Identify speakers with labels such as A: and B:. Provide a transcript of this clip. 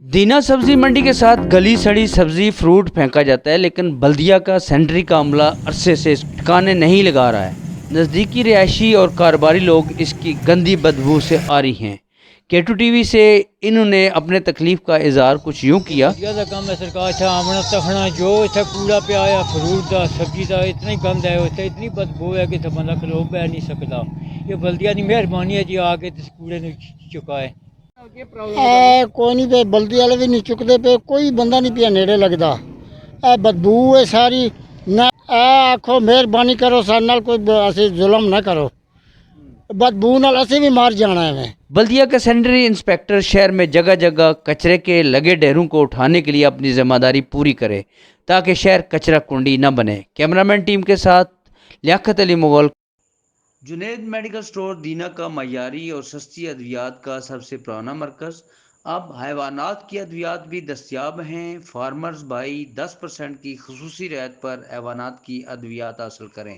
A: दीना सब्जी मंडी के साथ गली सड़ी सब्जी फ्रूट फेंका जाता है, लेकिन बल्दिया का सैनिटरी का अमला अरसे से ठिकाने नहीं लगा रहा है। नज़दीकी रिहायशी और कारोबारी लोग इसकी गंदी बदबू से आ रही हैं। केटू टीवी से इन्होंने अपने तकलीफ का इजहार कुछ यूँ किया।
B: ਦਾ ਕੰਮ ਹੈ ਸਰਕਾਰ ਸਾਹਮਣਾ ਤਖਣਾ ਜੋ ਇੱਥੇ ਕੂੜਾ ਪਿਆ ਆ ਫਰੂਟ ਦਾ ਸਬਜ਼ੀ ਦਾ ਇਤਨਾ ਹੀ ਗੰਦ ਹੈ ਉੱਥੇ ਇਤਨੀ ਬਦਬੂ ਹੈ ਕਿ ਇੱਥੇ ਬੰਦਾ ਖਲੋ ਬੈ ਨਹੀਂ ਸਕਦਾ। ਇਹ ਬਲਦੀਆ ਦੀ ਮਿਹਰਬਾਨੀ ਹੈ ਜੀ ਆ ਕੇ ਇਸ ਕੂੜੇ ਨੂੰ ਚੁਕਾਏ।
C: ਕੋਈ ਨਹੀਂ ਪਏ ਬਲਦੀ ਵਾਲੇ ਵੀ ਨਹੀਂ ਚੁੱਕਦੇ ਪਏ, ਕੋਈ ਬੰਦਾ ਨਹੀਂ ਪਿਆ ਨੇੜੇ ਲੱਗਦਾ। ਇਹ ਬਦਬੂ ਹੈ ਸਾਰੀ ਨਾ। ਆਖੋ ਮਿਹਰਬਾਨੀ ਕਰੋ ਸਾਡੇ ਨਾਲ ਕੋਈ ਅਸੀਂ ਜ਼ੁਲਮ ਨਾ ਕਰੋ, बदबू नाल असी भी मार जाना है।
A: बल्दिया के सैनिटरी इंस्पेक्टर शहर में जगह जगह कचरे के लगे ढेरों को उठाने के लिए अपनी जिम्मेदारी पूरी करे ताकि शहर कचरा कुंडी न बने। कैमरामैन टीम के साथ लियाकत अली मुगल। जुनैद मेडिकल स्टोर दीना का मयारी और सस्ती अद्वियात का सबसे पुराना मरकज़। अब हैवानात की अद्वियात भी दस्तियाब हैं। फार्मर्स भाई 10% की खसूसी रियायत पर हैवानात की अद्वियात हासिल करें।